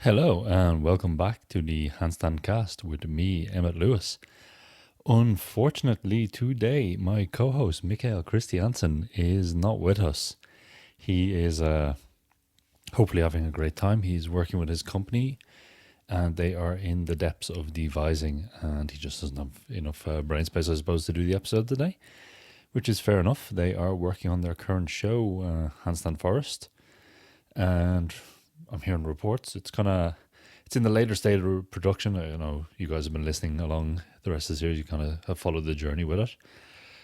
Hello and welcome back to the Handstandcast with me, Emmet Lewis. Unfortunately, today my co-host Mikael Christiansen is not with us. He is hopefully having a great time. He's working with his company, and they are in the depths of devising, and he just doesn't have enough brain space, I suppose, to do the episode today, which is fair enough. They are working on their current show, Handstand Forest, and I'm hearing reports. It's in the later stage of production. I know you guys have been listening along the rest of the series. You kind of have followed the journey with it.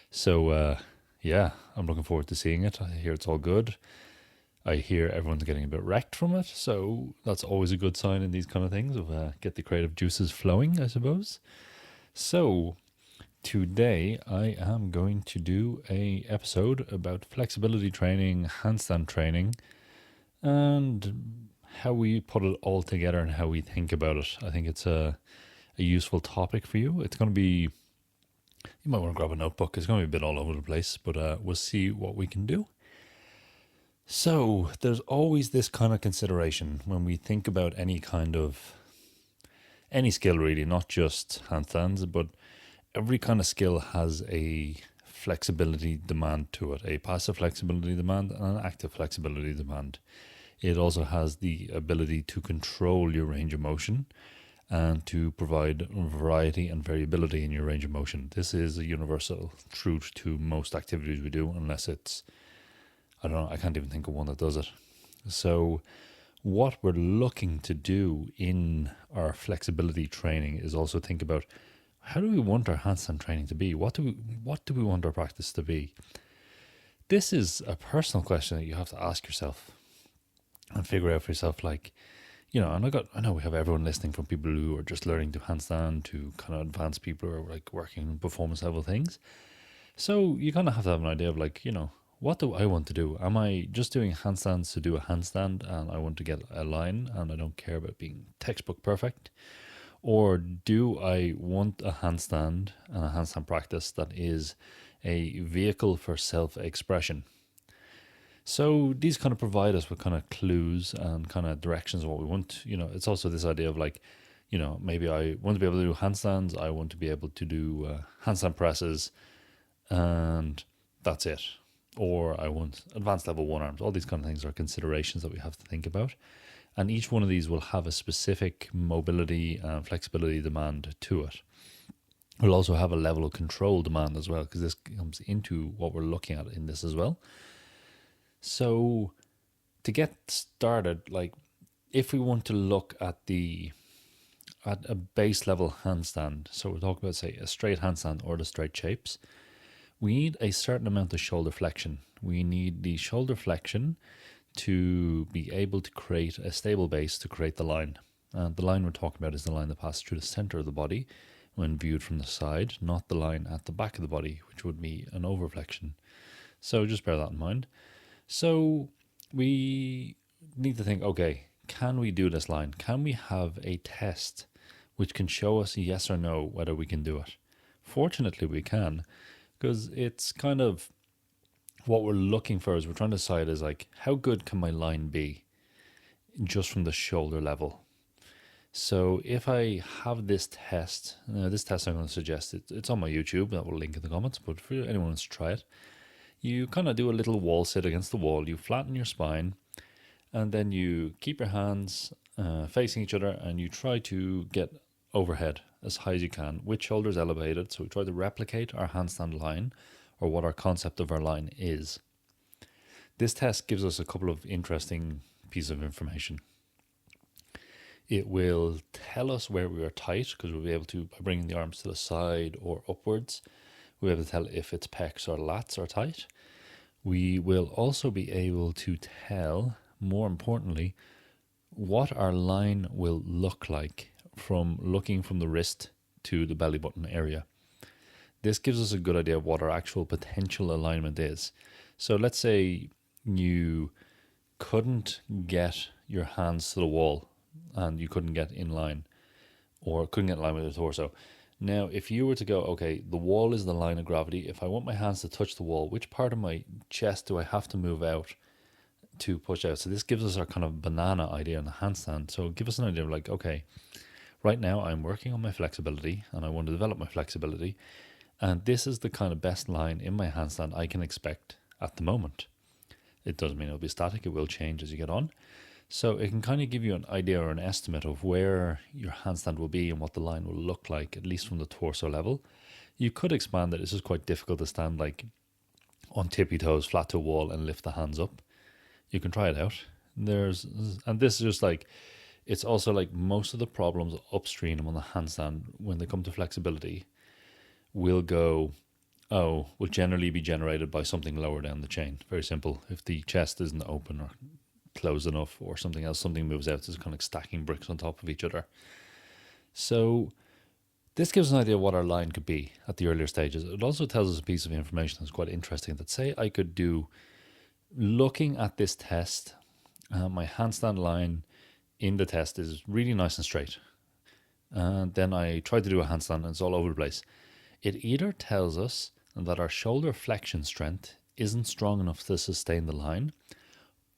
So yeah, I'm looking forward to seeing it. I hear it's all good. I hear everyone's getting a bit wrecked from it, so that's always a good sign in these kind of things of get the creative juices flowing, I suppose. So today I am going to do a episode about flexibility training, handstand training, and how we put it all together and how we think about it. I think it's a useful topic for you. It's going to be, you might want to grab a notebook. It's going to be a bit all over the place, but we'll see what we can do. So there's always this kind of consideration when we think about any skill really, not just handstands, but every kind of skill has a flexibility demand to it, a passive flexibility demand and an active flexibility demand. It also has the ability to control your range of motion and to provide variety and variability in your range of motion. This is a universal truth to most activities we do, unless it's, I don't know, I can't even think of one that does it. So what we're looking to do in our flexibility training is also think about, how do we want our handstand training to be? What do we want our practice to be? This is a personal question that you have to ask yourself and figure out for yourself, like, and I know we have everyone listening, from people who are just learning to handstand to kind of advanced people who are like working on performance level things. So you kind of have to have an idea of like, what do I want to do? Am I just doing handstands to do a handstand and I want to get a line and I don't care about being textbook perfect? Or do I want a handstand and a handstand practice that is a vehicle for self-expression? So these kind of provide us with kind of clues and kind of directions of what we want. It's also this idea of like, maybe I want to be able to do handstands. I want to be able to do handstand presses, and that's it. Or I want advanced level one arms. All these kind of things are considerations that we have to think about. And each one of these will have a specific mobility and flexibility demand to it. We'll also have a level of control demand as well, because this comes into what we're looking at in this as well. So to get started, like if we want to look at a base level handstand, so we're talking about, say, a straight handstand or the straight shapes, we need a certain amount of shoulder flexion. We need the shoulder flexion to be able to create a stable base to create the line. And the line we're talking about is the line that passes through the center of the body when viewed from the side, not the line at the back of the body, which would be an overflexion. So just bear that in mind. So we need to think, okay, can we do this line? Can we have a test which can show us yes or no whether we can do it? Fortunately, we can, because it's kind of what we're looking for. Is we're trying to decide is like, how good can my line be just from the shoulder level? So if I have this test I'm going to suggest, it's on my YouTube, that will link in the comments, but for anyone who wants to try it, you kind of do a little wall sit against the wall. You flatten your spine, and then you keep your hands facing each other, and you try to get overhead as high as you can with shoulders elevated. So we try to replicate our handstand line, or what our concept of our line is. This test gives us a couple of interesting pieces of information. It will tell us where we are tight, because we'll be able to, by bringing the arms to the side or upwards, we'll be able to tell if it's pecs or lats are tight. We will also be able to tell, more importantly, what our line will look like from looking from the wrist to the belly button area. This gives us a good idea of what our actual potential alignment is. So let's say you couldn't get your hands to the wall and you couldn't get in line, or couldn't get in line with your torso. Now, if you were to go, okay, the wall is the line of gravity. If I want my hands to touch the wall, which part of my chest do I have to move out to push out. So this gives us our kind of banana idea on the handstand. So give us an idea of like, okay, right now I'm working on my flexibility and I want to develop my flexibility. And this is the kind of best line in my handstand I can expect at the moment. It doesn't mean it'll be static, it will change as you get on. So it can kind of give you an idea or an estimate of where your handstand will be and what the line will look like, at least from the torso level. You could expand it. This is quite difficult to stand like on tippy toes, flat to a wall, and lift the hands up. You can try it out. And this is just like, it's also like most of the problems upstream on the handstand when they come to flexibility will generally be generated by something lower down the chain. Very simple. If the chest isn't open or closed enough or something else, something moves out. It's kind of like stacking bricks on top of each other. So this gives us an idea of what our line could be at the earlier stages. It also tells us a piece of information that's quite interesting that say I could do, looking at this test, my handstand line in the test is really nice and straight. And then I try to do a handstand and it's all over the place. It either tells us that our shoulder flexion strength isn't strong enough to sustain the line,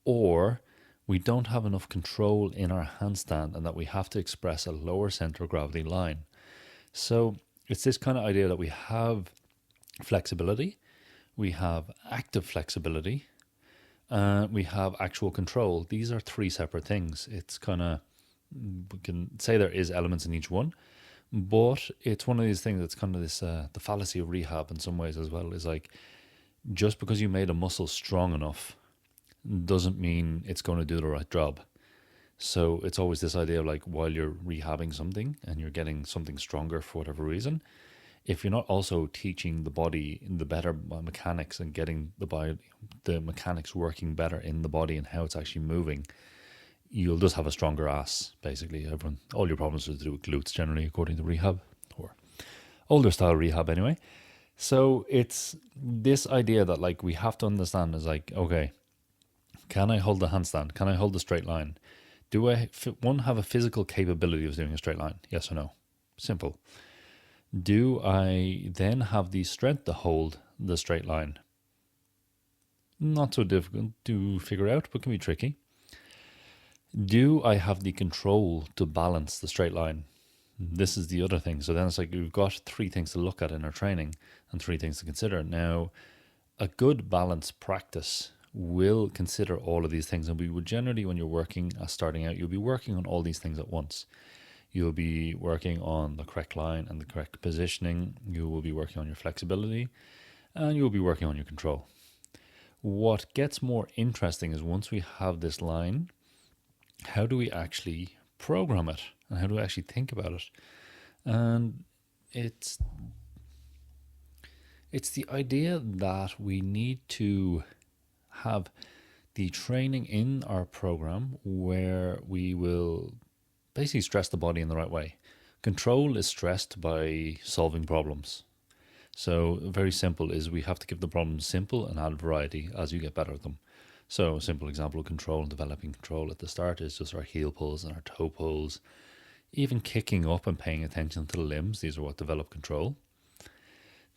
or we don't have enough control in our handstand and that we have to express a lower center of gravity line. So it's this kind of idea that we have flexibility, we have active flexibility, we have actual control. These are three separate things. It's kind of, we can say there is elements in each one, but it's one of these things that's kind of this, the fallacy of rehab in some ways as well, is like, just because you made a muscle strong enough doesn't mean it's going to do the right job. So it's always this idea of like, while you're rehabbing something and you're getting something stronger for whatever reason, if you're not also teaching the body the better mechanics and getting the mechanics working better in the body and how it's actually moving, you'll just have a stronger ass, basically. All your problems are to do with glutes generally, according to rehab, or older style rehab anyway. So it's this idea that like we have to understand is like, okay, can I hold the handstand? Can I hold the straight line? Do I, one, have a physical capability of doing a straight line? Yes or no? Simple. Do I then have the strength to hold the straight line? Not so difficult to figure out, but can be tricky. Do I have the control to balance the straight line? This is the other thing. So then it's like we've got three things to look at in our training and three things to consider. Now, a good balance practice will consider all of these things. And we would generally, when you're working, starting out, you'll be working on all these things at once. You'll be working on the correct line and the correct positioning. You will be working on your flexibility and you'll be working on your control. What gets more interesting is once we have this line, how do we actually program it and how do we actually think about it? And it's the idea that we need to have the training in our program where we will basically stress the body in the right way. Control is stressed by solving problems. So very simple is we have to give the problems simple and add variety as you get better at them. So a simple example of control and developing control at the start is just our heel pulls and our toe pulls. Even kicking up and paying attention to the limbs, these are what develop control.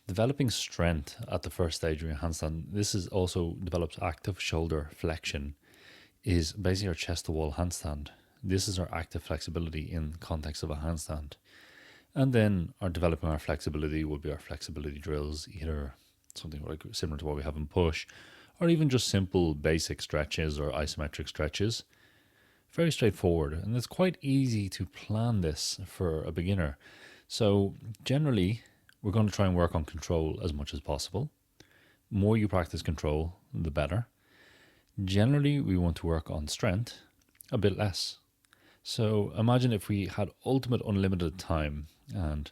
Developing strength at the first stage of your handstand, this is also develops active shoulder flexion, is basically our chest to wall handstand. This is our active flexibility in the context of a handstand. And then our developing our flexibility will be our flexibility drills, either something like similar to what we have in push, or even just simple basic stretches or isometric stretches. Very straightforward, and it's quite easy to plan this for a beginner. So generally, we're going to try and work on control as much as possible. More you practice control, the better. Generally, we want to work on strength a bit less. So imagine if we had ultimate unlimited time and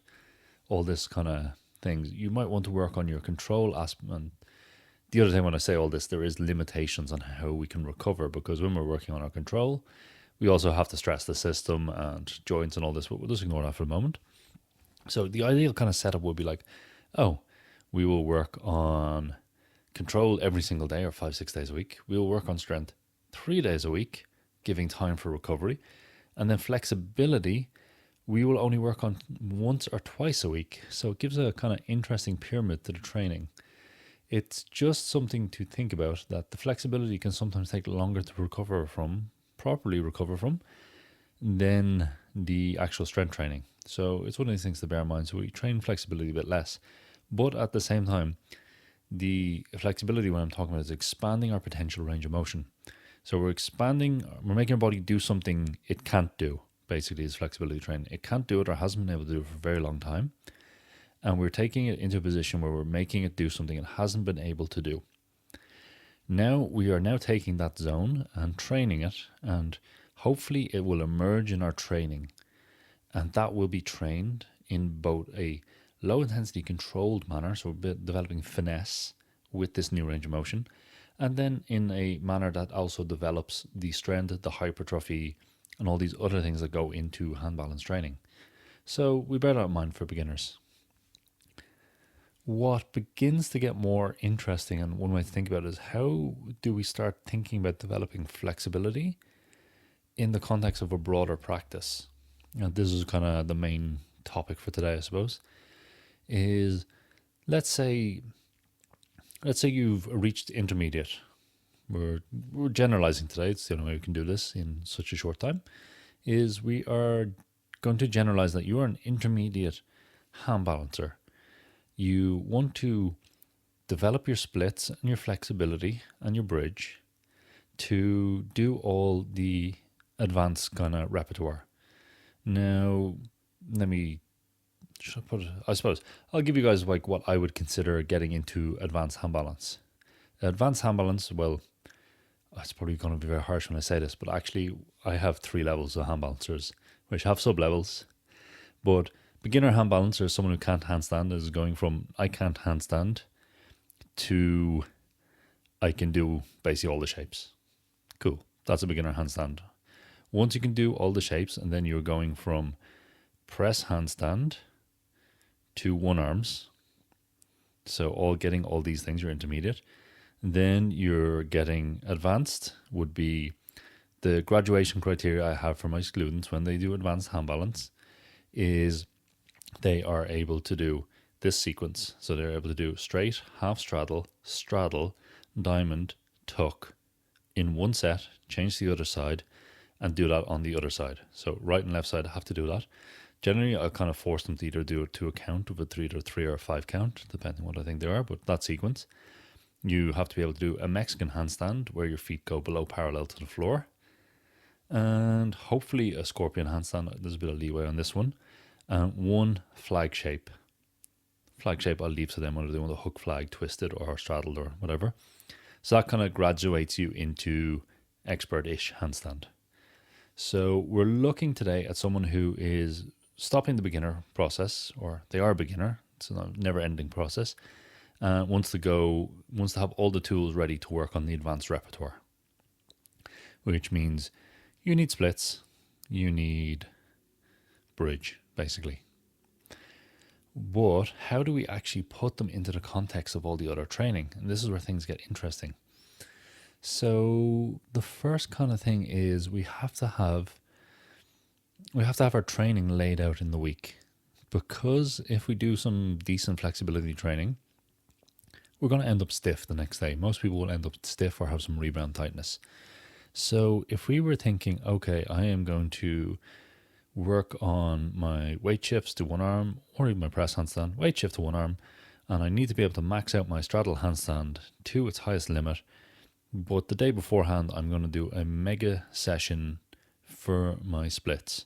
all this kind of things. You might want to work on your control aspect. And the other thing when I say all this, there is limitations on how we can recover, because when we're working on our control, we also have to stress the system and joints and all this, but we'll just ignore that for a moment. So the ideal kind of setup would be like, we will work on control every single day or 5-6 days a week. We will work on strength 3 days a week, giving time for recovery. And then flexibility, we will only work on once or twice a week. So it gives a kind of interesting pyramid to the training. It's just something to think about, that the flexibility can sometimes take longer to properly recover from, than the actual strength training. So it's one of these things to bear in mind. So we train flexibility a bit less, but at the same time, the flexibility when I'm talking about is expanding our potential range of motion. So we're making our body do something it can't do, basically, is flexibility training. It can't do it or hasn't been able to do it for a very long time. And we're taking it into a position where we're making it do something it hasn't been able to do. Now we are now taking that zone and training it, and hopefully it will emerge in our training. And that will be trained in both a low intensity controlled manner, so we're developing finesse with this new range of motion, and then in a manner that also develops the strength, the hypertrophy, and all these other things that go into hand balance training. So we bear that in mind for beginners. What begins to get more interesting, and one way to think about it, is how do we start thinking about developing flexibility in the context of a broader practice? And this is kind of the main topic for today, I suppose, is let's say you've reached intermediate. We're generalizing today. It's the only way we can do this in such a short time, is we are going to generalize that you are an intermediate hand balancer. You want to develop your splits and your flexibility and your bridge to do all the advanced kind of repertoire. Now, I suppose I'll give you guys like what I would consider getting into advanced hand balance. Advanced hand balance, well, it's probably going to be very harsh when I say this, but actually I have 3 levels of hand balancers, which have sub-levels. But beginner hand balancer is someone who can't handstand, is going from I can't handstand to I can do basically all the shapes. Cool. That's a beginner handstand. Once you can do all the shapes, and then you're going from press handstand to one arms. So getting all these things, you're intermediate. Then you're getting advanced, would be the graduation criteria I have for my students when they do advanced hand balance, is they are able to do this sequence. So they're able to do straight, half straddle, straddle, diamond, tuck in one set, change to the other side, and do that on the other side. So right and left side have to do that. Generally, I'll kind of force them to either do it to a count of either 3 or 5 count, depending on what I think they are, but that sequence. You have to be able to do a Mexican handstand where your feet go below parallel to the floor. And hopefully a scorpion handstand. There's a bit of leeway on this one. And one flag shape. Flag shape I'll leave to them whether they want a hook flag twisted or straddled or whatever. So that kind of graduates you into expert-ish handstand. So we're looking today at someone who is stopping the beginner process, or they are a beginner. It's a never-ending process. Wants to have all the tools ready to work on the advanced repertoire, which means you need splits, you need bridge, basically. But how do we actually put them into the context of all the other training? And this is where things get interesting. So the first kind of thing is we have to have our training laid out in the week, because if we do some decent flexibility training, we're going to end up stiff the next day. Most people will end up stiff or have some rebound tightness. So if we were thinking, okay, I am going to work on my weight shifts to one arm, or even my press handstand, weight shift to one arm, and I need to be able to max out my straddle handstand to its highest limit, but the day beforehand I'm going to do a mega session for my splits.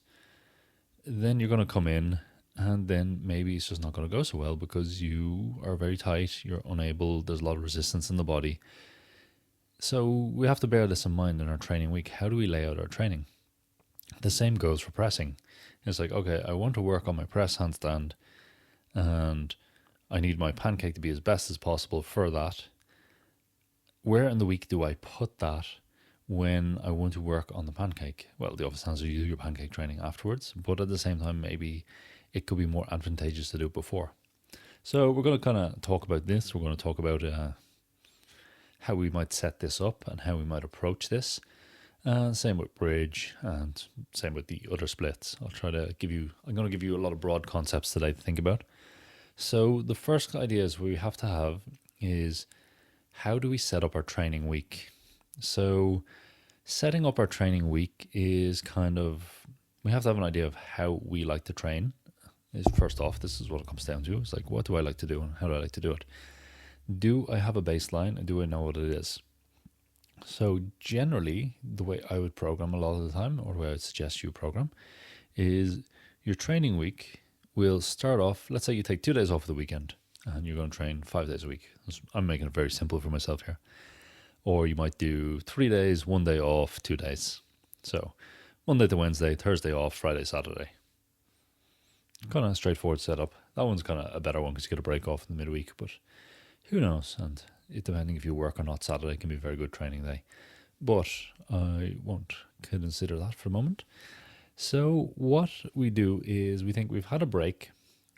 Then you're going to come in, and then maybe it's just not going to go so well because you are very tight, you're unable, there's a lot of resistance in the body. So we have to bear this in mind in our training week. How do we lay out our training? The same goes for pressing. It's like, okay, I want to work on my press handstand and I need my pancake to be as best as possible for that. Where in the week do I put that when I want to work on the pancake? Well, the obvious answer is you do your pancake training afterwards, but at the same time, maybe it could be more advantageous to do it before. So we're going to kind of talk about this. We're going to talk about how we might set this up and how we might approach this. Same with bridge and same with the other splits. I'm going to give you a lot of broad concepts today to think about. So the first ideas we have to have is how do we set up our training week? So, setting up our training week is we have to have an idea of how we like to train. Is first off, this is what it comes down to. It's like, what do I like to do and how do I like to do it? Do I have a baseline and do I know what it is? So generally, the way I would program a lot of the time, or the way I would suggest you program, is your training week will start off, let's say you take 2 days off the weekend and you're going to train 5 days a week. I'm making it very simple for myself here. Or you might do 3 days, 1 day off, 2 days. So Monday to Wednesday, Thursday off, Friday, Saturday. Kind of a straightforward setup. That one's kind of a better one because you get a break off in the midweek, but who knows? And depending if you work or not, Saturday can be a very good training day. But I won't consider that for a moment. So what we do is we think we've had a break.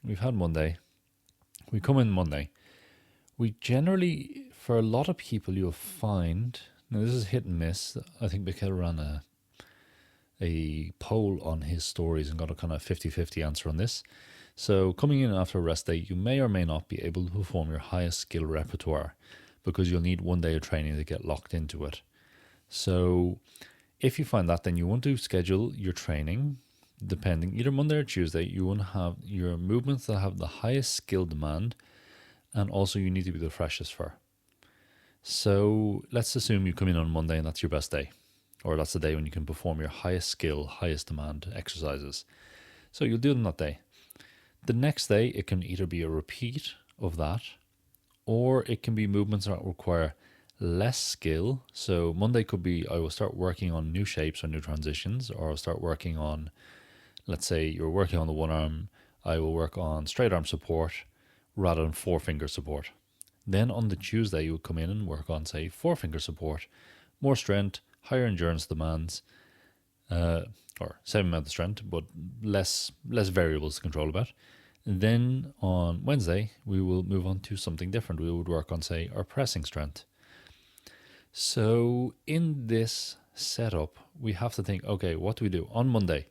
We've had Monday. We come in Monday. We generally, for a lot of people, you'll find, now this is hit and miss. I think Mikhail ran a poll on his stories and got a kind of 50-50 answer on this. So coming in after a rest day, you may or may not be able to perform your highest skill repertoire because you'll need 1 day of training to get locked into it. So if you find that, then you want to schedule your training depending, either Monday or Tuesday. You want to have your movements that have the highest skill demand, and also you need to be the freshest for. So let's assume you come in on Monday and that's your best day, or that's the day when you can perform your highest skill, highest demand exercises. So you'll do them that day. The next day, it can either be a repeat of that, or it can be movements that require less skill. So Monday could be, I will start working on new shapes or new transitions, or I'll start working on, let's say you're working on the one arm, I will work on straight arm support rather than 4-finger support. Then on the Tuesday, you would come in and work on, say, 4-finger support, more strength, higher endurance demands, or same amount of strength, but less variables to control about. And then on Wednesday, we will move on to something different. We would work on, say, our pressing strength. So in this setup, we have to think, okay, what do we do? On Monday,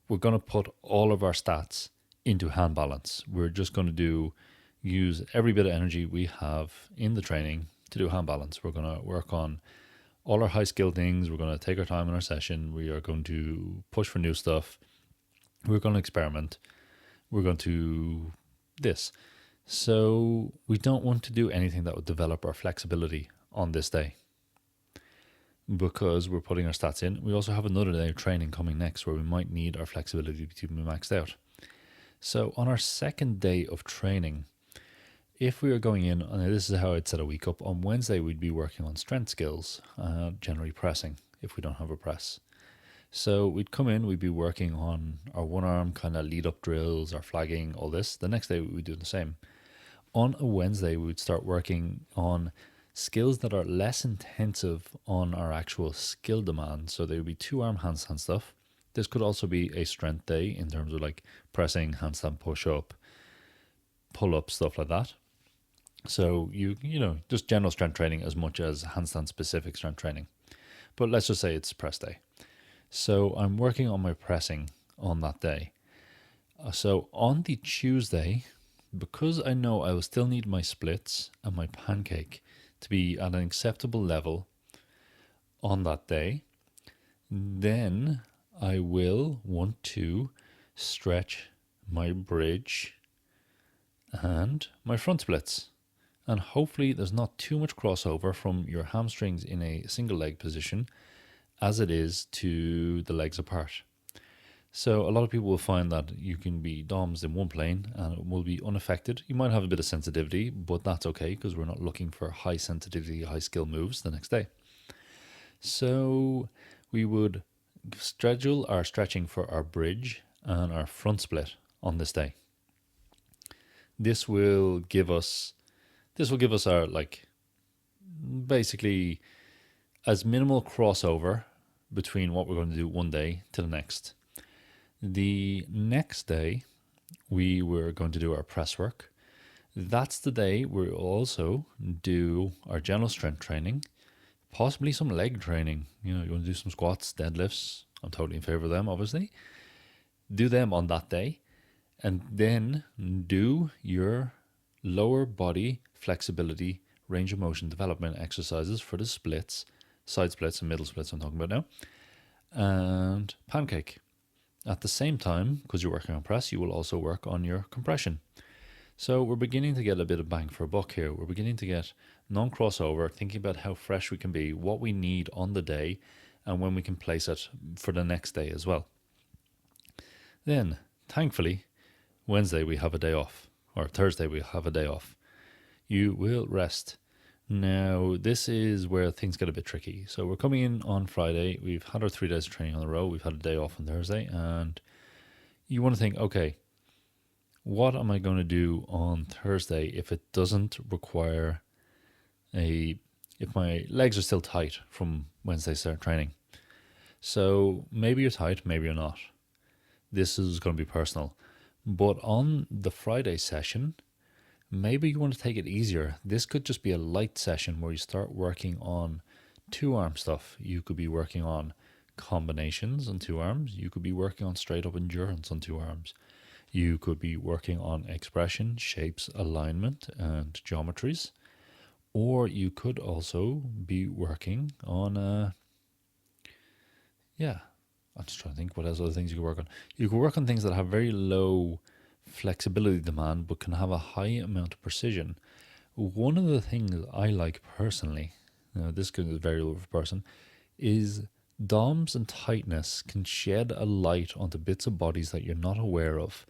we're going to put all of our stats into hand balance. We're just going to use every bit of energy we have in the training to do hand balance. We're going to work on all our high skill things. We're going to take our time in our session. We are going to push for new stuff. We're going to experiment. We're going to this. So we don't want to do anything that would develop our flexibility on this day, because we're putting our stats in. We also have another day of training coming next where we might need our flexibility to be maxed out. So on our second day of training, if we are going in, and this is how I'd set a week up, on Wednesday we'd be working on strength skills, generally pressing if we don't have a press. So we'd come in, we'd be working on our one arm kind of lead up drills, our flagging, all this. The next day we'd do the same. On a Wednesday, we would start working on skills that are less intensive on our actual skill demand. So there would be 2-arm handstand stuff. This could also be a strength day in terms of like pressing, handstand push-up, pull-up, stuff like that. So you know, just general strength training as much as handstand specific strength training. But let's just say it's press day. So I'm working on my pressing on that day. So on the Tuesday, because I know I will still need my splits and my pancake to be at an acceptable level on that day, then I will want to stretch my bridge and my front splits. And hopefully there's not too much crossover from your hamstrings in a single leg position as it is to the legs apart. So a lot of people will find that you can be DOMs in one plane and it will be unaffected. You might have a bit of sensitivity, but that's okay because we're not looking for high sensitivity, high skill moves the next day. So we would schedule our stretching for our bridge and our front split on this day. This will give us our, like, basically as minimal crossover between what we're going to do one day to the next. The next day, we were going to do our press work. That's the day we'll also do our general strength training, possibly some leg training. You know, you want to do some squats, deadlifts. I'm totally in favor of them, obviously. Do them on that day, and then do your lower body flexibility range of motion development exercises for the splits, side splits and middle splits I'm talking about now, and pancake. At the same time, because you're working on press, you will also work on your compression. So we're beginning to get a bit of bang for a buck here. We're beginning to get non-crossover, thinking about how fresh we can be, what we need on the day, and when we can place it for the next day as well. Then, thankfully, Wednesday we have a day off, or Thursday we have a day off. You will rest. Now, this is where things get a bit tricky. So we're coming in on Friday. We've had our 3 days of training on the row. We've had a day off on Thursday. And you want to think, okay, what am I going to do on Thursday if it doesn't require if my legs are still tight from Wednesday start training? So maybe you're tight, maybe you're not. This is going to be personal. But on the Friday session, maybe you want to take it easier. This could just be a light session where you start working on 2-arm stuff. You could be working on combinations on 2 arms. You could be working on straight up endurance on 2 arms. You could be working on expression, shapes, alignment, and geometries. Or you could also be working on, I'm just trying to think what else other things you could work on. You could work on things that have very low flexibility demand but can have a high amount of precision. One of the things I like personally, this could vary over person, is DOMs and tightness can shed a light onto bits of bodies that you're not aware of,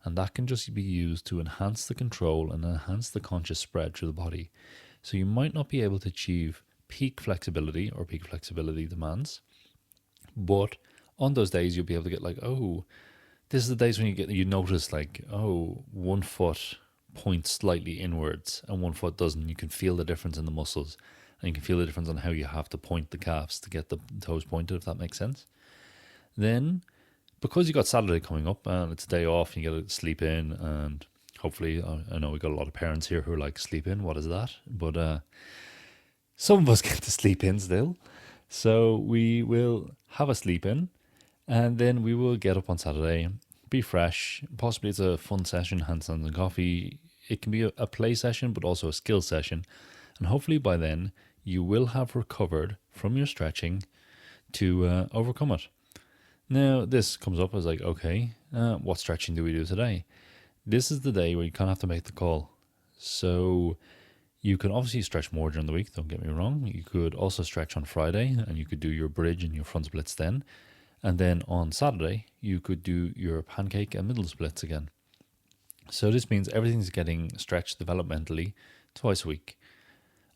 and that can just be used to enhance the control and enhance the conscious spread through the body. So you might not be able to achieve peak flexibility or peak flexibility demands, but on those days you'll be able to get like, oh, this is the days when you notice like, oh, 1 foot points slightly inwards and 1 foot doesn't. You can feel the difference in the muscles, and you can feel the difference on how you have to point the calves to get the toes pointed, if that makes sense. Then, because you got Saturday coming up and it's a day off and you get to sleep in, and hopefully, I know we got a lot of parents here who are like, sleep in, what is that? But some of us get to sleep in still. So we will have a sleep in, and then we will get up on Saturday, be fresh. Possibly it's a fun session, handstands and coffee. It can be a play session, but also a skill session. And hopefully by then, you will have recovered from your stretching to overcome it. Now, this comes up as like, okay, what stretching do we do today? This is the day where you kind of have to make the call. So you can obviously stretch more during the week, don't get me wrong. You could also stretch on Friday, and you could do your bridge and your front splits then. And then on Saturday, you could do your pancake and middle splits again. So this means everything's getting stretched developmentally twice a week.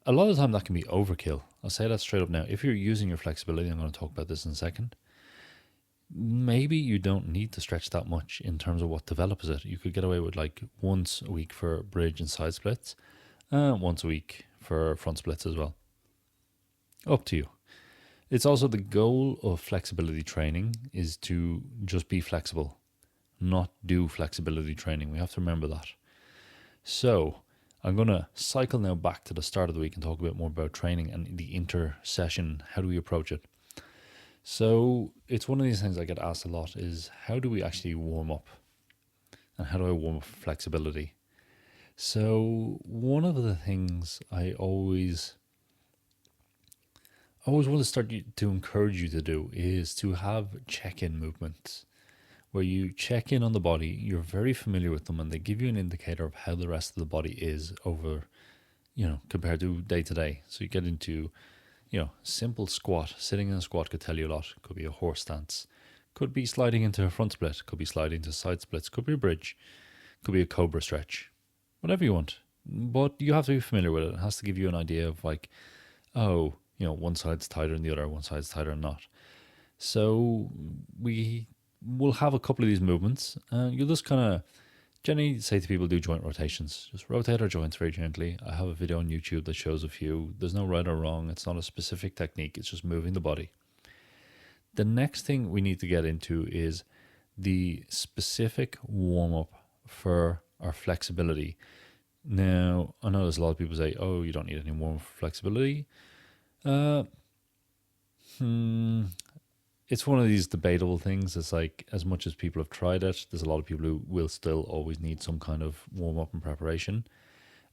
A lot of the time that can be overkill. I'll say that straight up now. If you're using your flexibility, I'm going to talk about this in a second, maybe you don't need to stretch that much in terms of what develops it. You could get away with like once a week for bridge and side splits, once a week for front splits as well. Up to you. It's also the goal of flexibility training is to just be flexible, not do flexibility training. We have to remember that. So I'm going to cycle now back to the start of the week and talk a bit more about training and the inter-session. How do we approach it? So it's one of these things I get asked a lot is, how do we actually warm up? And how do I warm up for flexibility? So one of the things I always want to start to encourage you to do is to have check-in movements where you check in on the body. You're very familiar with them, and they give you an indicator of how the rest of the body is over, compared to day to day. So you get into, simple squat. Sitting in a squat could tell you a lot. Could be a horse stance. Could be sliding into a front split. Could be sliding to side splits. Could be a bridge. Could be a cobra stretch. Whatever you want. But you have to be familiar with it. It has to give you an idea of like, oh, one side's tighter than the other, one side's tighter than not. So we will have a couple of these movements, and you'll just kind of generally say to people, do joint rotations. Just rotate our joints very gently. I have a video on YouTube that shows a few. There's no right or wrong. It's not a specific technique. It's just moving the body. The next thing we need to get into is the specific warm-up for our flexibility. Now, I know there's a lot of people say, oh, you don't need any warm-up for flexibility. It's one of these debatable things. It's like, as much as people have tried it, there's a lot of people who will still always need some kind of warm-up and preparation.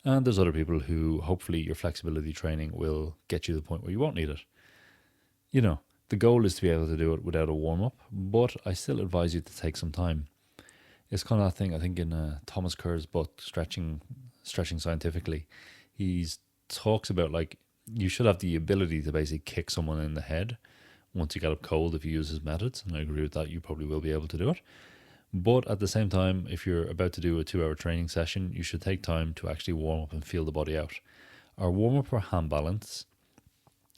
And there's other people who hopefully your flexibility training will get you to the point where you won't need it. You know, the goal is to be able to do it without a warm up, but I still advise you to take some time. It's kind of that thing, I think, in Thomas Kerr's book, Stretching Scientifically, he talks about like you should have the ability to basically kick someone in the head once you get up cold if you use his methods. And I agree with that. You probably will be able to do it. But at the same time, if you're about to do a 2-hour training session, you should take time to actually warm up and feel the body out. Our warm up or hand balance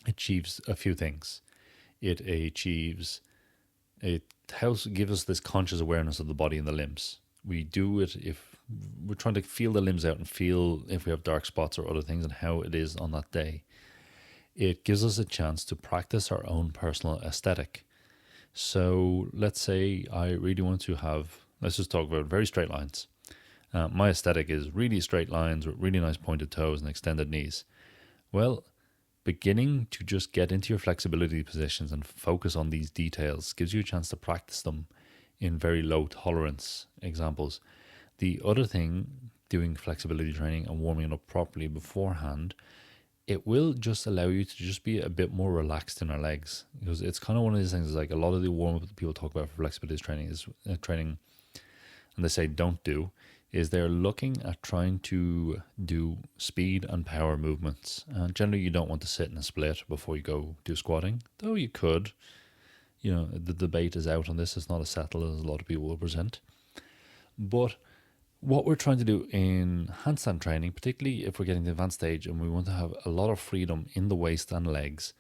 achieves a few things. It gives us this conscious awareness of the body and the limbs. We do it if we're trying to feel the limbs out and feel if we have dark spots or other things and how it is on that day. It gives us a chance to practice our own personal aesthetic. So let's say I really want to let's just talk about very straight lines. My aesthetic is really straight lines with really nice pointed toes and extended knees. Well, beginning to just get into your flexibility positions and focus on these details gives you a chance to practice them in very low tolerance examples. The other thing, doing flexibility training and warming up properly beforehand, it will just allow you to just be a bit more relaxed in our legs, because it's kind of one of these things, like a lot of the warm up that people talk about for flexibility training is training, and they say don't do, is they're looking at trying to do speed and power movements. And generally you don't want to sit in a split before you go do squatting, though you could. You know, the debate is out on this. It's not as settled as a lot of people will present. But what we're trying to do in handstand training, particularly if we're getting to the advanced stage and we want to have a lot of freedom in the waist and legs,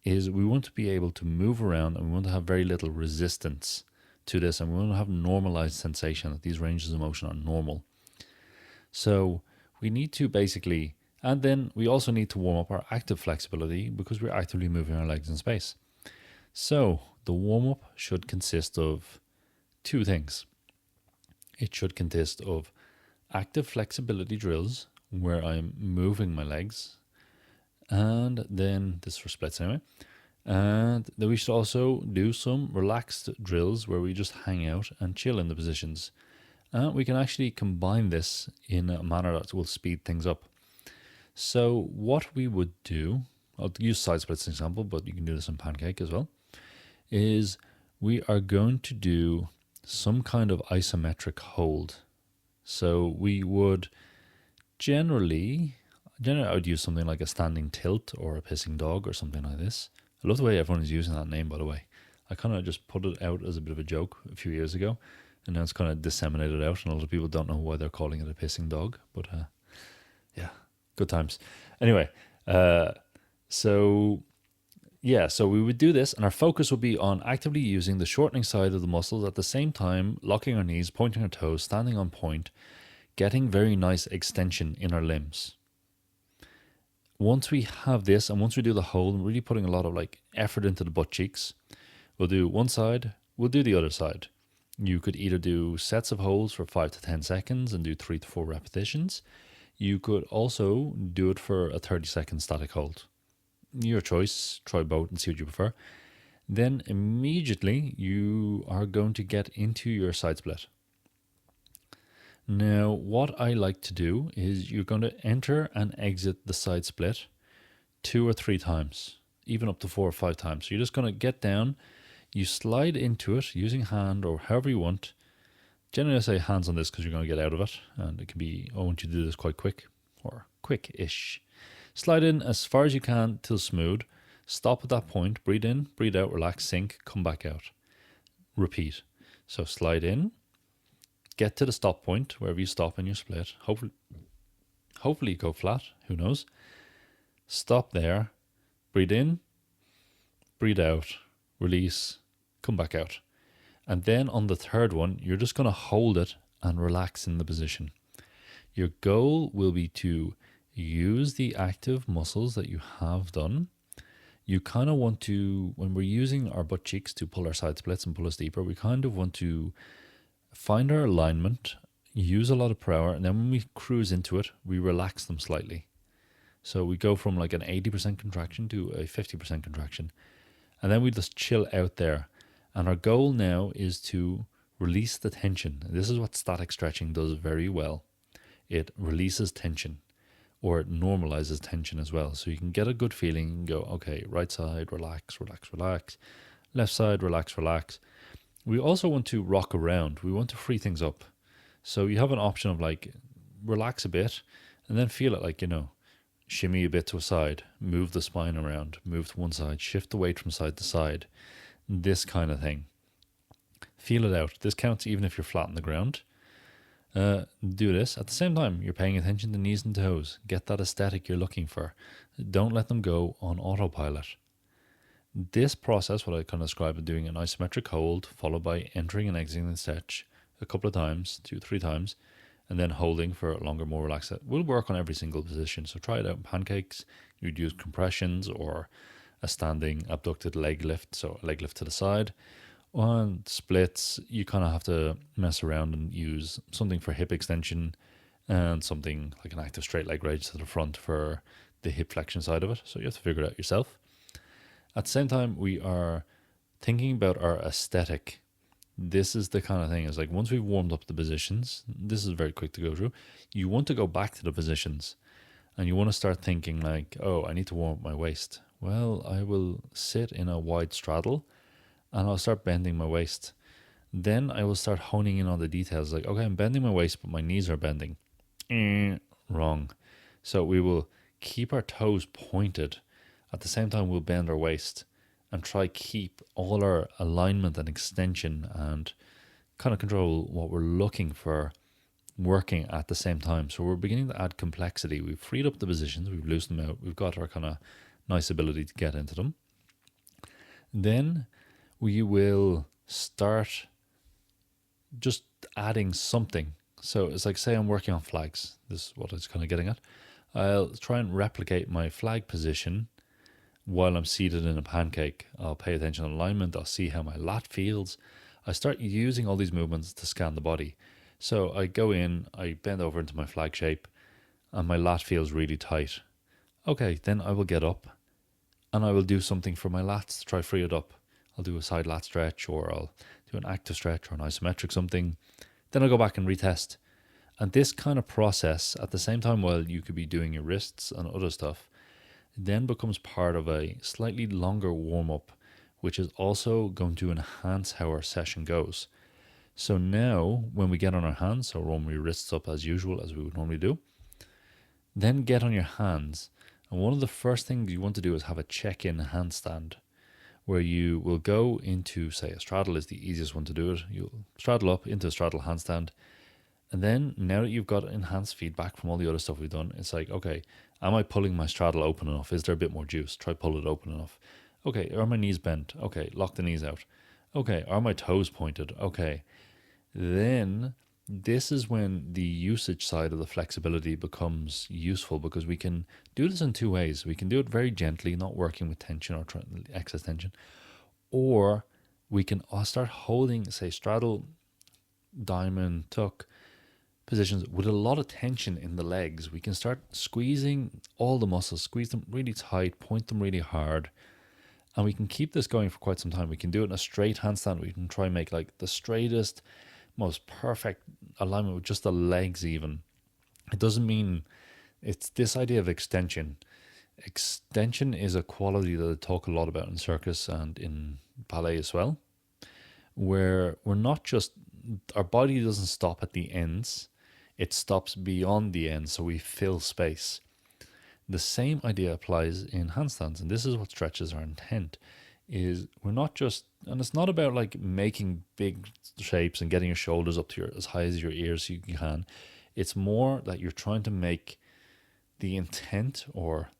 is we want to be able to move around and we want to have very little resistance to this, and we want to have normalized sensation that these ranges of motion are normal. So we need to basically, and then we also need to warm up our active flexibility because we're actively moving our legs in space. So the warm up should consist of two things. It should consist of active flexibility drills where I'm moving my legs, and then this for splits anyway. And then we should also do some relaxed drills where we just hang out and chill in the positions. And we can actually combine this in a manner that will speed things up. So what we would do, I'll use side splits as an example, but you can do this in pancake as well, is we are going to do some kind of isometric hold. So we would generally I would use something like a standing tilt or a pissing dog or something like this. I love the way everyone is using that name, by the way. I kind of just put it out as a bit of a joke a few years ago, and now it's kind of disseminated out, and a lot of people don't know why they're calling it a pissing dog, but yeah, good times. Anyway, so we would do this, and our focus would be on actively using the shortening side of the muscles at the same time, locking our knees, pointing our toes, standing on point, getting very nice extension in our limbs. Once we have this, and once we do the hold, really putting a lot of like effort into the butt cheeks, we'll do one side, we'll do the other side. You could either do sets of holds for 5 to 10 seconds and do 3 to 4 repetitions. You could also do it for a 30-second static hold. Your choice, try both and see what you prefer. Then immediately you are going to get into your side split. Now, what I like to do is you're going to enter and exit the side split 2 or 3 times, even up to 4 or 5 times. So you're just going to get down, you slide into it using hand or however you want. Generally, I say hands on this because you're going to get out of it, and it can be, I want you to do this quite quick or quick-ish. Slide in as far as you can till smooth. Stop at that point, breathe in, breathe out, relax, sink, come back out. Repeat. So slide in. Get to the stop point, wherever you stop in your split. Hopefully you go flat, who knows. Stop there, breathe in, breathe out, release, come back out. And then on the third one, you're just going to hold it and relax in the position. Your goal will be to use the active muscles that you have done. You kind of want to, when we're using our butt cheeks to pull our side splits and pull us deeper, we kind of want to find our alignment, use a lot of power, and then when we cruise into it, we relax them slightly. So we go from like an 80% contraction to a 50% contraction. And then we just chill out there. And our goal now is to release the tension. This is what static stretching does very well. It releases tension. or it normalizes tension as well. So you can get a good feeling and go, okay, right side, relax, relax, relax. Left side, relax, relax. We also want to rock around. We want to free things up. So you have an option of like relax a bit and then feel it like, shimmy a bit to a side, move the spine around, move to one side, shift the weight from side to side, this kind of thing. Feel it out. This counts even if you're flat on the ground. Do this. At the same time, you're paying attention to knees and toes. Get that aesthetic you're looking for. Don't let them go on autopilot. This process, what I kind of describe as doing an isometric hold, followed by entering and exiting the stretch a couple of times, 2-3 times, and then holding for a longer, more relaxed. We'll work on every single position. So try it out in pancakes. You'd use compressions or a standing abducted leg lift, so a leg lift to the side. On splits, you kind of have to mess around and use something for hip extension and something like an active straight leg raise to the front for the hip flexion side of it. So you have to figure it out yourself. At the same time, we are thinking about our aesthetic. This is the kind of thing, is like once we've warmed up the positions, this is very quick to go through, you want to go back to the positions and you want to start thinking like, oh, I need to warm up my waist. Well, I will sit in a wide straddle and I'll start bending my waist. Then I will start honing in on the details. Like, okay, I'm bending my waist, but my knees are bending. Wrong. So we will keep our toes pointed. At the same time, we'll bend our waist and try keep all our alignment and extension and kind of control what we're looking for working at the same time. So we're beginning to add complexity. We've freed up the positions. We've loosened them out. We've got our kind of nice ability to get into them. Then we will start just adding something. So it's like, say I'm working on flags. This is what I was kind of getting at. I'll try and replicate my flag position while I'm seated in a pancake. I'll pay attention to alignment. I'll see how my lat feels. I start using all these movements to scan the body. So I go in, I bend over into my flag shape, and my lat feels really tight. Okay, then I will get up and I will do something for my lats to try free it up. I'll do a side lat stretch, or I'll do an active stretch or an isometric something. Then I'll go back and retest. And this kind of process, at the same time while you could be doing your wrists and other stuff, then becomes part of a slightly longer warm-up, which is also going to enhance how our session goes. So now, when we get on our hands, so roll my wrists up as usual, as we would normally do, then get on your hands. And one of the first things you want to do is have a check-in handstand, where you will go into, say, a straddle is the easiest one to do it. You'll straddle up into a straddle handstand. And then, now that you've got enhanced feedback from all the other stuff we've done, it's like, okay, am I pulling my straddle open enough? Is there a bit more juice? Try pull it open enough. Okay, are my knees bent? Okay, lock the knees out. Okay, are my toes pointed? Okay. Then, this is when the usage side of the flexibility becomes useful, because we can do this in two ways. We can do it very gently, not working with tension or excess tension. Or we can start holding, say, straddle, diamond, tuck positions with a lot of tension in the legs. We can start squeezing all the muscles, squeeze them really tight, point them really hard. And we can keep this going for quite some time. We can do it in a straight handstand. We can try and make like the straightest, most perfect alignment with just the legs even. It doesn't mean, it's this idea of extension. Extension is a quality that I talk a lot about in circus and in ballet as well, where we're not just, our body doesn't stop at the ends, it stops beyond the ends, so we fill space. The same idea applies in handstands, and this is what stretches our intent. Is we're not just, and it's not about like making big shapes and getting your shoulders up to as high as your ears you can. It's more that you're trying to make the intent, or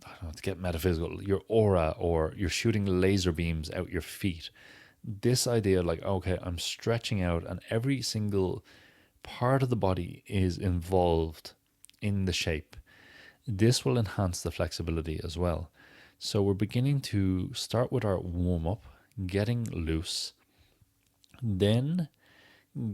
I don't know, to get metaphysical, your aura, or you're shooting laser beams out your feet. This idea, like, okay, I'm stretching out, and every single part of the body is involved in the shape. This will enhance the flexibility as well. So we're beginning to start with our warm-up, getting loose, then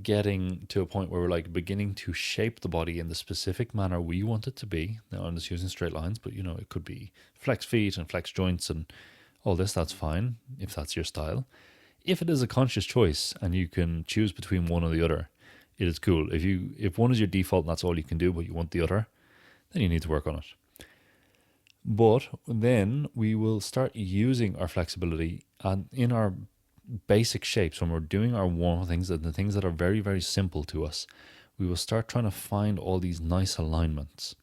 getting to a point where we're like beginning to shape the body in the specific manner we want it to be. Now I'm just using straight lines, but it could be flex feet and flex joints and all this. That's fine if that's your style. If it is a conscious choice and you can choose between one or the other, it is cool. If one is your default and that's all you can do, but you want the other, then you need to work on it. But then we will start using our flexibility and in our basic shapes when we're doing our warm things and the things that are very, very simple to us. We will start trying to find all these nice alignments,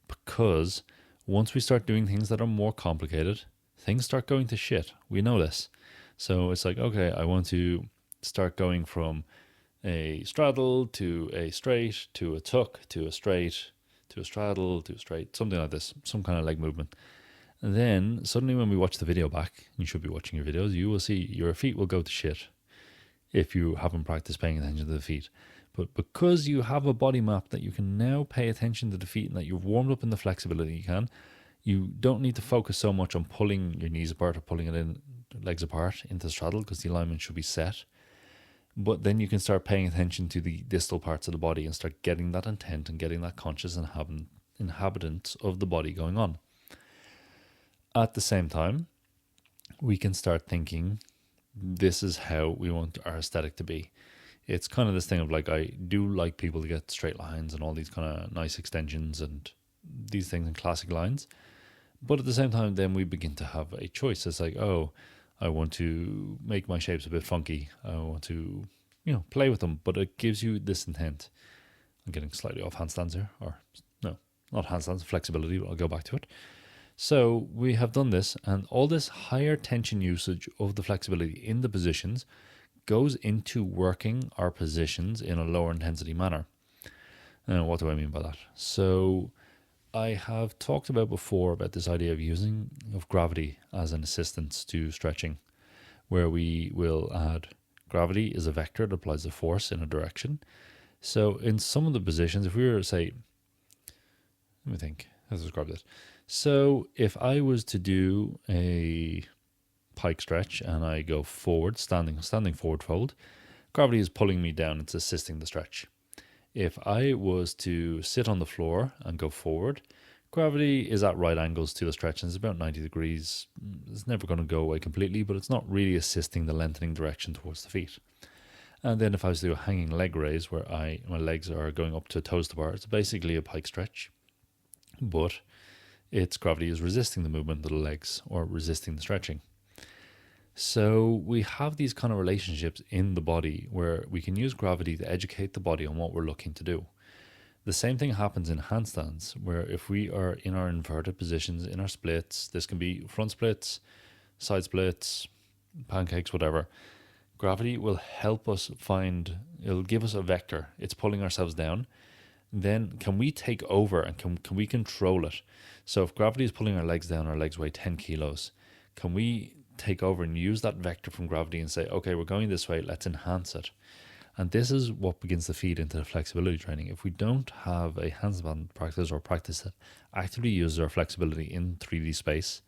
because once we start doing things that are more complicated, things start going to shit. We know this. So it's like, okay, I want to start going from a straddle to a straight to a tuck to a straight to a straddle to a straight, something like this, some kind of leg movement. And then suddenly when we watch the video back, you should be watching your videos, you will see your feet will go to shit if you haven't practiced paying attention to the feet. But because you have a body map that you can now pay attention to the feet and that you've warmed up in the flexibility you don't need to focus so much on pulling your knees apart or pulling it in, legs apart into the straddle, because the alignment should be set. But then you can start paying attention to the distal parts of the body and start getting that intent and getting that conscious inhabitants of the body going on. At the same time, we can start thinking, this is how we want our aesthetic to be. It's kind of this thing of like, I do like people to get straight lines and all these kind of nice extensions and these things in classic lines. But at the same time, then we begin to have a choice. It's like, oh, I want to make my shapes a bit funky. I want to, play with them. But it gives you this intent. I'm getting slightly off handstands here. Or, no, not handstands, flexibility, but I'll go back to it. So we have done this, and all this higher tension usage of the flexibility in the positions goes into working our positions in a lower intensity manner. And what do I mean by that? So I have talked about before about this idea of gravity as an assistance to stretching, where we will add gravity is a vector that applies the force in a direction. So in some of the positions, if we were to say, let me think, let's describe this. So if I was to do a pike stretch and I go forward, standing forward fold, gravity is pulling me down, it's assisting the stretch. If I was to sit on the floor and go forward, gravity is at right angles to the stretch and it's about 90 degrees. It's never going to go away completely, but it's not really assisting the lengthening direction towards the feet. And then if I was to do a hanging leg raise where my legs are going up to toes to bar, it's basically a pike stretch, but its gravity is resisting the movement of the legs or resisting the stretching. So we have these kind of relationships in the body where we can use gravity to educate the body on what we're looking to do. The same thing happens in handstands, where if we are in our inverted positions, in our splits, this can be front splits, side splits, pancakes, whatever, gravity will help us it'll give us a vector. It's pulling ourselves down. Then can we take over and can we control it? So if gravity is pulling our legs down, our legs weigh 10 kilos, can we take over and use that vector from gravity and say, okay, we're going this way, let's enhance it. And this is what begins to feed into the flexibility training. If we don't have a handstand practice or practice that actively uses our flexibility in 3D space,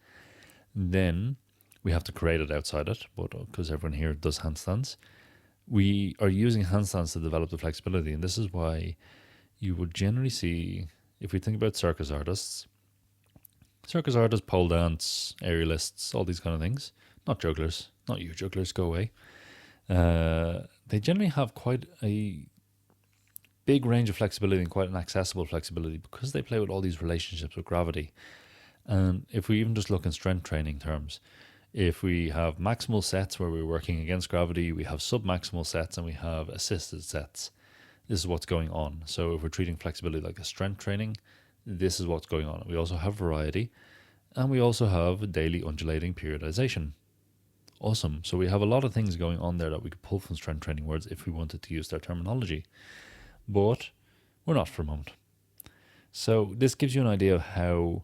then we have to create it outside it. But because everyone here does handstands, we are using handstands to develop the flexibility. And this is why you would generally see, if we think about circus artists, pole dance, aerialists, all these kind of things, not jugglers, not you jugglers, go away. They generally have quite a big range of flexibility and quite an accessible flexibility because they play with all these relationships with gravity. And if we even just look in strength training terms, if we have maximal sets where we're working against gravity, we have submaximal sets and we have assisted sets. This is what's going on. So if we're treating flexibility like a strength training, this is what's going on. We also have variety, and we also have daily undulating periodization. Awesome. So we have a lot of things going on there that we could pull from strength training words if we wanted to use their terminology. But we're not for a moment. So this gives you an idea of how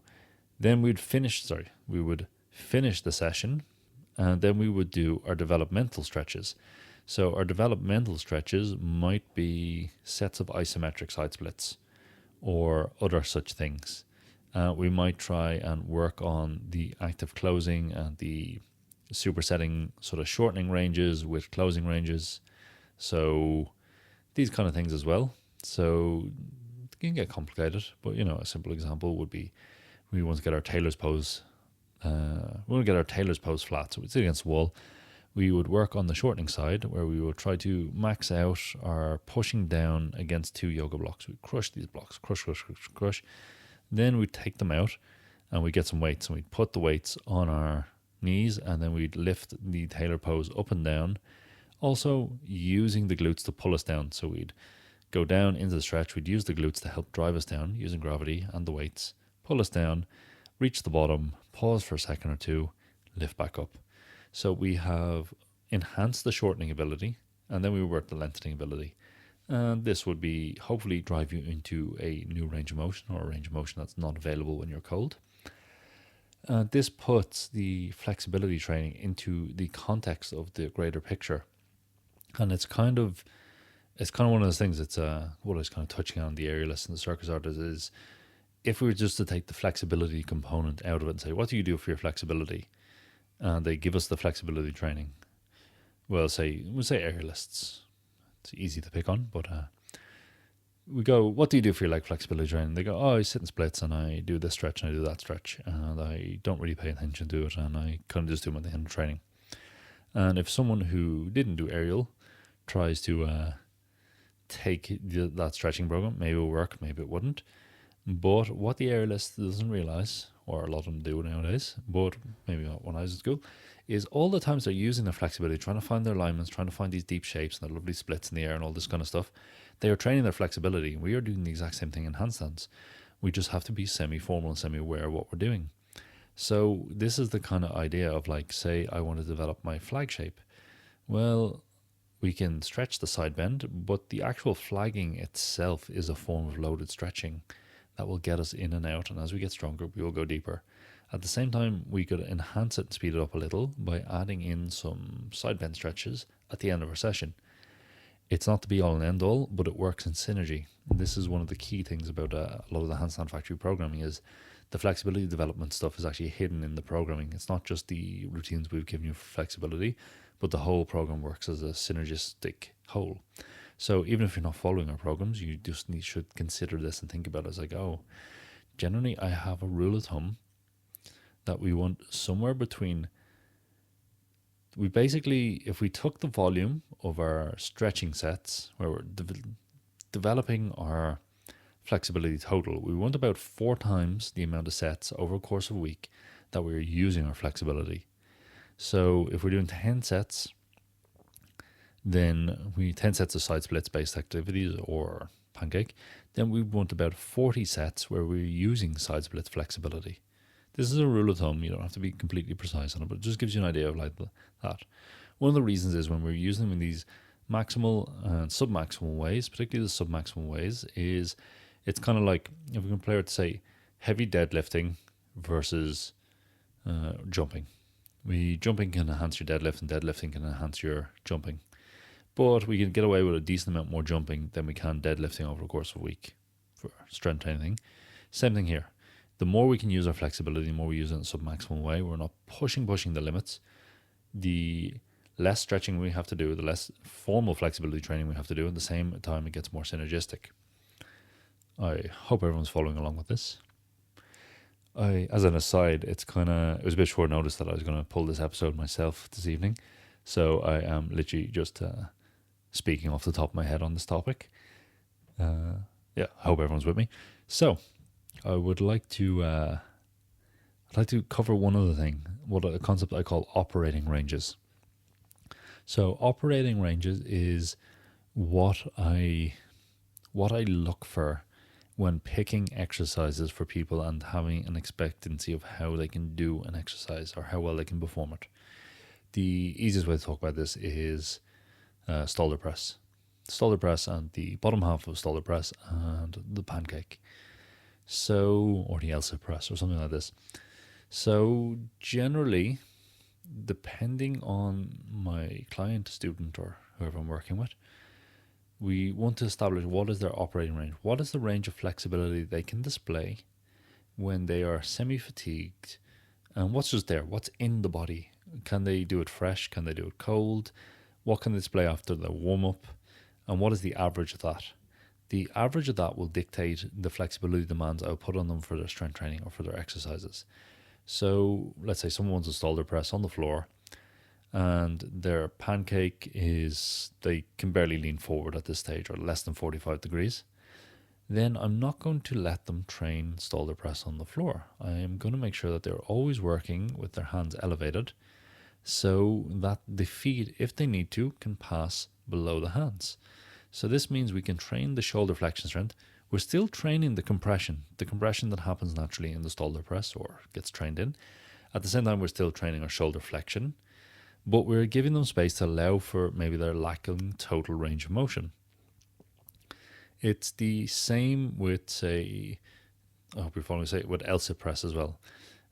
then we would finish the session, and then we would do our developmental stretches. So our developmental stretches might be sets of isometric side splits or other such things. We might try and work on the active closing and the supersetting sort of shortening ranges with closing ranges. So these kind of things as well. So it can get complicated, but a simple example would be we want to get our tailor's pose. Flat, so it's against the wall. We would work on the shortening side where we will try to max out our pushing down against two yoga blocks. We crush these blocks, crush. Then we'd take them out and we'd get some weights and we'd put the weights on our knees and then we'd lift the tailor pose up and down, also using the glutes to pull us down. So we'd go down into the stretch, we'd use the glutes to help drive us down using gravity and the weights, pull us down, reach the bottom, pause for a second or two, lift back up. So we have enhanced the shortening ability and then we work the lengthening ability. And this would be hopefully drive you into a new range of motion or a range of motion that's not available when you're cold. This puts the flexibility training into the context of the greater picture. And it's kind of one of those things. It's what I was kind of touching on the aerialists and the circus artists is, if we were just to take the flexibility component out of it and say, what do you do for your flexibility? And they give us the flexibility training. We'll say aerialists. It's easy to pick on, but we go, what do you do for your leg flexibility training? They go, oh, I sit in splits and I do this stretch and I do that stretch and I don't really pay attention to it and I kind of just do them at the end of training. And if someone who didn't do aerial tries to take that stretching program, maybe it will work, maybe it wouldn't. But what the aerialist doesn't realize, or a lot of them do nowadays, but maybe not when I was at school, is all the times they're using their flexibility, trying to find their alignments, trying to find these deep shapes and the lovely splits in the air and all this kind of stuff. They are training their flexibility. We are doing the exact same thing in handstands. We just have to be semi-formal and semi-aware of what we're doing. So this is the kind of idea of, like, say I want to develop my flag shape. Well, we can stretch the side bend, but the actual flagging itself is a form of loaded stretching that will get us in and out. And as we get stronger, we will go deeper. At the same time, we could enhance it and speed it up a little by adding in some side bend stretches at the end of our session. It's not the be all and end all, but it works in synergy. And this is one of the key things about a lot of the Handstand Factory programming is the flexibility development stuff is actually hidden in the programming. It's not just the routines we've given you for flexibility, but the whole program works as a synergistic whole. So even if you're not following our programs, you just should consider this and think about it as like, oh, generally I have a rule of thumb that we want somewhere between, if we took the volume of our stretching sets, where we're developing our flexibility total, we want about 4 times the amount of sets over a course of a week that we're using our flexibility. So if we're doing 10 sets, then 10 sets of side splits based activities or pancake, then we want about 40 sets where we're using side splits flexibility. This is a rule of thumb. You don't have to be completely precise on it, but it just gives you an idea of like that. One of the reasons is when we're using them in these maximal and submaximal ways, particularly the submaximal ways, is it's kind of like, if we compare it to, say, heavy deadlifting versus jumping. Jumping can enhance your deadlift and deadlifting can enhance your jumping. But we can get away with a decent amount more jumping than we can deadlifting over the course of a week for strength training. Same thing here. The more we can use our flexibility, the more we use it in a submaximal way, we're not pushing the limits, the less stretching we have to do, the less formal flexibility training we have to do. At the same time, it gets more synergistic. I hope everyone's following along with this. As an aside, it was a bit short notice that I was going to pull this episode myself this evening. So I am literally just speaking off the top of my head on this topic. I hope everyone's with me. So I would like to cover one other thing, a concept I call operating ranges. So operating ranges is what I look for when picking exercises for people and having an expectancy of how they can do an exercise or how well they can perform it. The easiest way to talk about this is Stalder press. Stalder press and the bottom half of Stalder press and the pancake. So, or the Elsa press or something like this. So generally, depending on my client, student, or whoever I'm working with, we want to establish what is their operating range. What is the range of flexibility they can display when they are semi-fatigued? And what's just there? What's in the body? Can they do it fresh? Can they do it cold? What can they display after their warm-up? And what is the average of that? The average of that will dictate the flexibility demands I'll put on them for their strength training or for their exercises. So let's say someone wants to stall their press on the floor and their pancake is, they can barely lean forward at this stage or less than 45 degrees. then I'm not going to let them train shoulder press on the floor. I am going to make sure that they're always working with their hands elevated so that the feet, if they need to, can pass below the hands. So this means we can train the shoulder flexion strength. We're still training the compression that happens naturally in the shoulder press or gets trained in. At the same time, we're still training our shoulder flexion, but we're giving them space to allow for maybe their lacking total range of motion. It's the same with, say, I hope you're following, say, with L-sit press as well.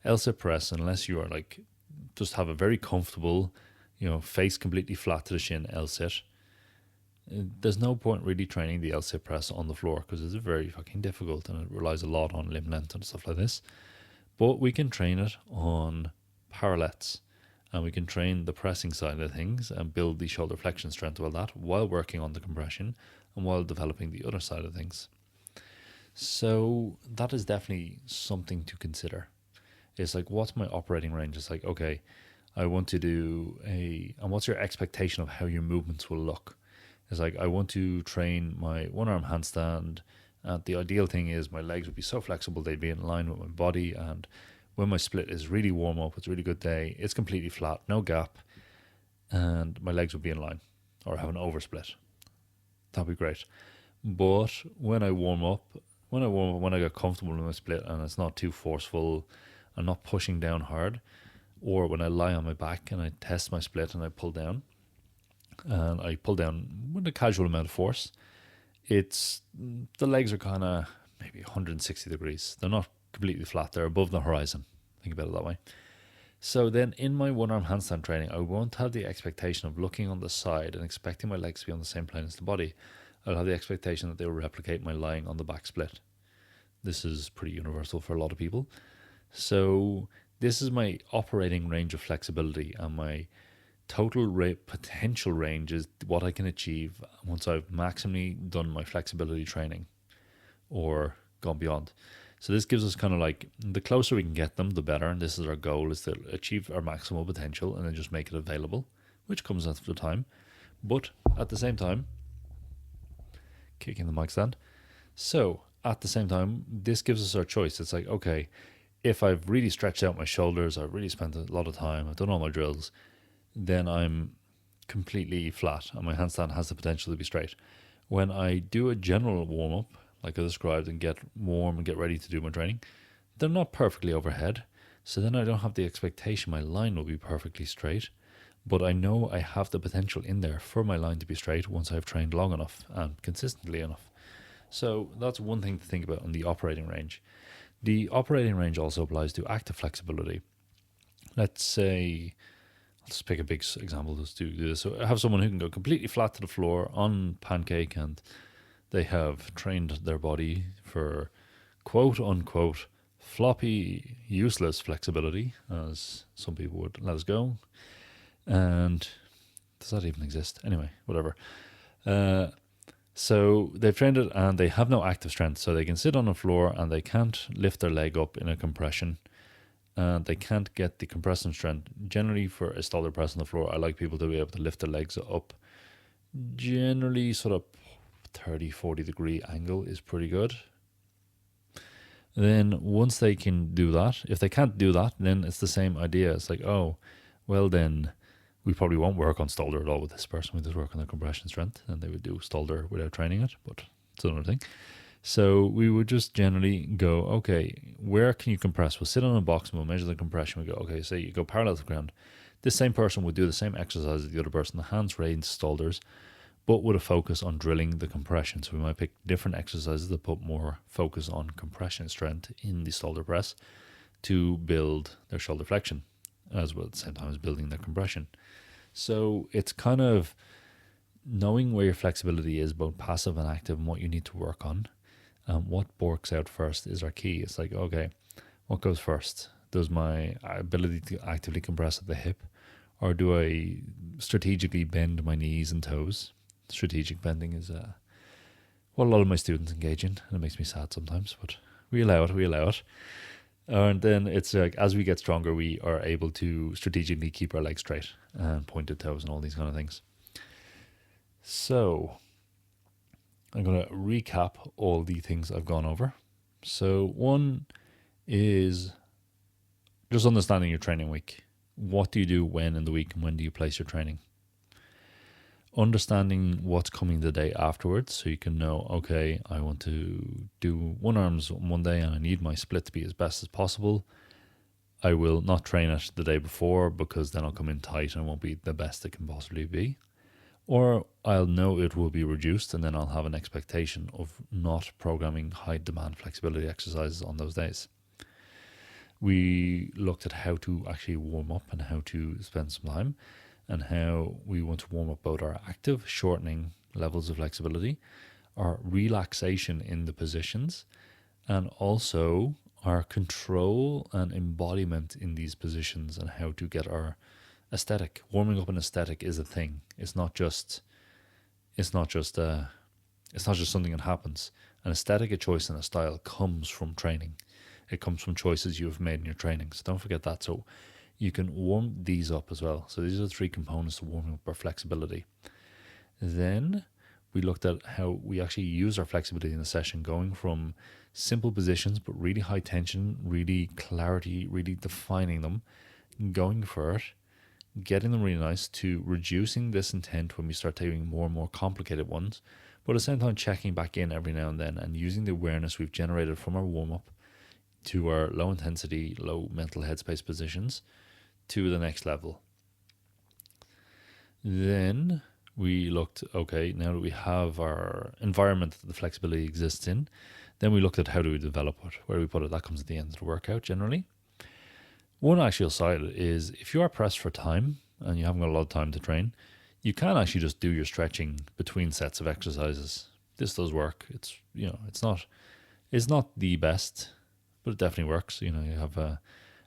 L-sit press, unless you are like, just have a very comfortable, face completely flat to the shin L-sit, there's no point really training the L-sit press on the floor because it's very fucking difficult and it relies a lot on limb length and stuff like this. But we can train it on parallettes and we can train the pressing side of things and build the shoulder flexion strength while working on the compression and while developing the other side of things. So that is definitely something to consider. It's like, what's my operating range? It's like, okay, I want to do and what's your expectation of how your movements will look? It's like, I want to train my one-arm handstand, and the ideal thing is my legs would be so flexible they'd be in line with my body, and when my split is really warm up, it's a really good day, it's completely flat, no gap, and my legs would be in line, or have an oversplit. That'd be great. But when I warm up, when I get comfortable with my split and it's not too forceful, I'm not pushing down hard, or when I lie on my back and I test my split and I pull down with a casual amount of force, the legs are kind of maybe 160 degrees. They're not completely flat, they're above the horizon. Think about it that way. So then in my one-arm handstand training, I won't have the expectation of looking on the side and expecting my legs to be on the same plane as the body. I'll have the expectation that they will replicate my lying on the back split. This is pretty universal for a lot of people. So this is my operating range of flexibility, and my total potential range is what I can achieve once I've maximally done my flexibility training or gone beyond. So this gives us kind of like, the closer we can get them, the better. And this is our goal, is to achieve our maximal potential and then just make it available, which comes after time. But at the same time, kicking the mic stand. So at the same time, this gives us our choice. It's like, okay, if I've really stretched out my shoulders, I've really spent a lot of time, I've done all my drills, then I'm completely flat and my handstand has the potential to be straight. When I do a general warm-up, like I described, and get warm and get ready to do my training, they're not perfectly overhead, so then I don't have the expectation my line will be perfectly straight, but I know I have the potential in there for my line to be straight once I've trained long enough and consistently enough. So that's one thing to think about on the operating range. The operating range also applies to active flexibility. Let's say, let's pick a big example just to do this. So I have someone who can go completely flat to the floor on pancake, and they have trained their body for quote unquote floppy, useless flexibility, as some people would let us go. And does that even exist? Anyway, whatever. So they've trained it and they have no active strength. So they can sit on the floor and they can't lift their leg up in a compression. And they can't get the compression strength. Generally, for a shoulder press on the floor, I like people to be able to lift their legs up. Generally, sort of 30, 40 degree angle is pretty good. Then once they can do that, if they can't do that, then it's the same idea. It's like, oh, well then we probably won't work on shoulder at all with this person. We just work on their compression strength, and they would do shoulder without training it, but it's another thing. So we would just generally go, okay, where can you compress? We'll sit on a box and we'll measure the compression. We go, okay, say you go parallel to the ground. This same person would do the same exercise as the other person, the hands raised, shoulders, but with a focus on drilling the compression. So we might pick different exercises that put more focus on compression strength in the shoulder press to build their shoulder flexion, as well at the same time as building their compression. So it's kind of knowing where your flexibility is, both passive and active, and what you need to work on. What works out first is our key. It's like, okay, what goes first? Does my ability to actively compress at the hip, or do I strategically bend my knees and toes? Strategic bending is what a lot of my students engage in, and it makes me sad sometimes, but we allow it. And then it's like, as we get stronger, we are able to strategically keep our legs straight and pointed toes and all these kind of things. So I'm going to recap all the things I've gone over. So one is just understanding your training week. What do you do when in the week, and when do you place your training? Understanding what's coming the day afterwards, so you can know, okay, I want to do one arms on one day and I need my split to be as best as possible. I will not train it the day before, because then I'll come in tight and it won't be the best it can possibly be. Or I'll know it will be reduced, and then I'll have an expectation of not programming high demand flexibility exercises on those days. We looked at how to actually warm up and how to spend some time, and how we want to warm up both our active shortening levels of flexibility, our relaxation in the positions, and also our control and embodiment in these positions, and how to get our aesthetic. Warming up an aesthetic is a thing. It's not just something that happens. An aesthetic, a choice, and a style comes from training. It comes from choices you have made in your training. So don't forget that. So you can warm these up as well. So these are the three components to warming up our flexibility. Then we looked at how we actually use our flexibility in a session, going from simple positions but really high tension, really clarity, really defining them, going for it, getting them really nice, to reducing this intent when we start taking more and more complicated ones, but at the same time checking back in every now and then and using the awareness we've generated from our warm-up to our low intensity, low mental headspace positions to the next level. Then we looked, okay, now that we have our environment that the flexibility exists in, then we looked at how do we develop it, where do we put it. That comes at the end of the workout generally. One actual side is, if you are pressed for time and you haven't got a lot of time to train, you can actually just do your stretching between sets of exercises. This does work. It's not the best, but it definitely works. You have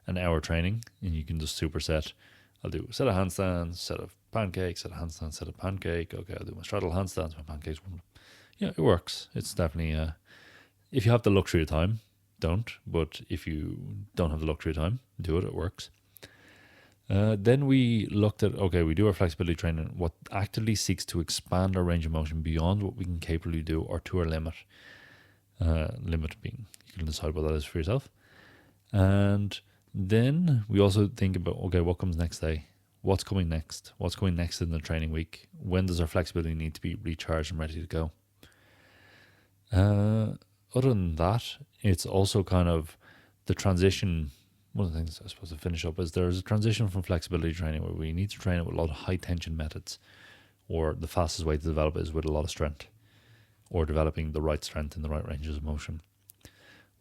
an hour training and you can just superset. I'll do a set of handstands, set of pancakes, set of handstands, set of pancake. Okay, I'll do my straddle handstands, my pancakes. Yeah, it works. It's definitely, if you have the luxury of time, don't. But if you don't have the luxury of time, do it. It works. Then we looked at, okay, we do our flexibility training, what actively seeks to expand our range of motion beyond what we can capably do, or to our limit. Limit being, you can decide what that is for yourself. And then we also think about, okay, what comes next day? What's coming next? What's going next in the training week? When does our flexibility need to be recharged and ready to go? Other than that, it's also kind of the transition. One of the things I suppose to finish up is there's a transition from flexibility training where we need to train it with a lot of high tension methods, or the fastest way to develop it is with a lot of strength, or developing the right strength in the right ranges of motion.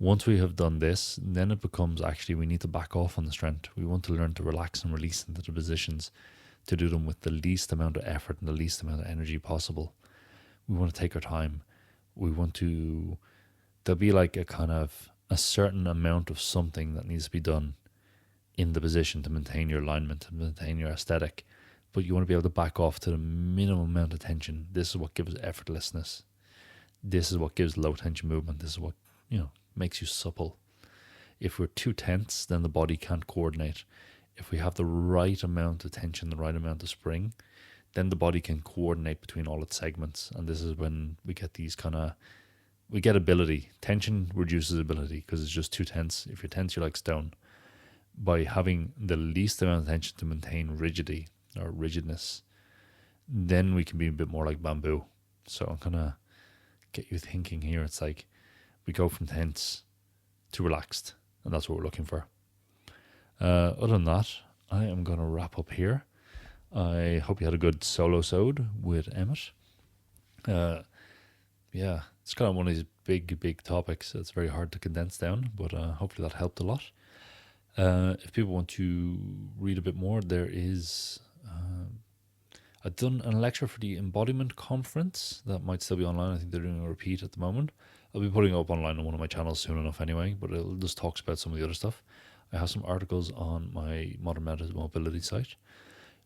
Once we have done this, then it becomes actually we need to back off on the strength. We want to learn to relax and release into the positions, to do them with the least amount of effort and the least amount of energy possible. We want to take our time. We want to, there'll be like a certain amount of something that needs to be done in the position to maintain your alignment, to maintain your aesthetic. But you want to be able to back off to the minimum amount of tension. This is what gives effortlessness. This is what gives low tension movement. This is what, makes you supple. If we're too tense, then the body can't coordinate. If we have the right amount of tension, the right amount of spring, then the body can coordinate between all its segments. And this is when we get these we get ability. Tension reduces ability because it's just too tense. If you're tense, you're like stone. By having the least amount of tension to maintain rigidity or rigidness, then we can be a bit more like bamboo. So I'm going to get you thinking here. It's like we go from tense to relaxed, and that's what we're looking for. Other than that, I am going to wrap up here. I hope you had a good solo-sode with Emmet. It's kind of one of these big topics. It's very hard to condense down, but hopefully that helped a lot. If people want to read a bit more, there is... I've done a lecture for the Embodiment Conference that might still be online. I think they're doing a repeat at the moment. I'll be putting it up online on one of my channels soon enough anyway, but it'll just talks about some of the other stuff. I have some articles on my Modern Methods Mobility site.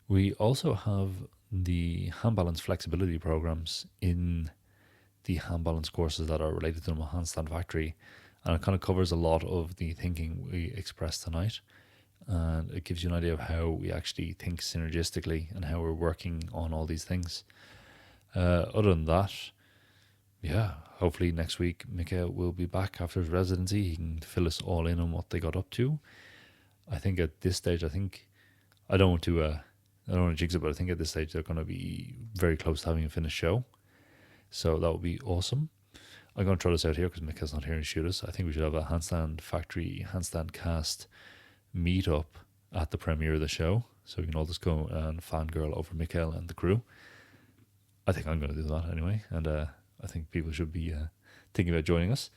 We also have the hand balance flexibility programs in the hand balance courses that are related to the Handstand Factory, and it kind of covers a lot of the thinking we expressed tonight, and it gives you an idea of how we actually think synergistically and how we're working on all these things. Other than that, yeah, hopefully next week Mika will be back after his residency. He can fill us all in on what they got up to. I think at this stage, I don't want to I don't want to jinx it, but I think at this stage they're going to be very close to having a finished show. So that would be awesome. I'm going to throw this out here because Mika's not here to shoot us. I think we should have a Handstand Factory, Handstandcast meetup at the premiere of the show. So we can all just go and fangirl over Mikael and the crew. I think I'm going to do that anyway. And I think people should be thinking about joining us.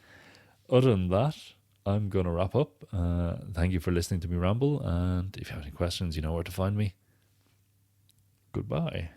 Other than that, I'm going to wrap up. Thank you for listening to me ramble. And if you have any questions, you know where to find me. Goodbye.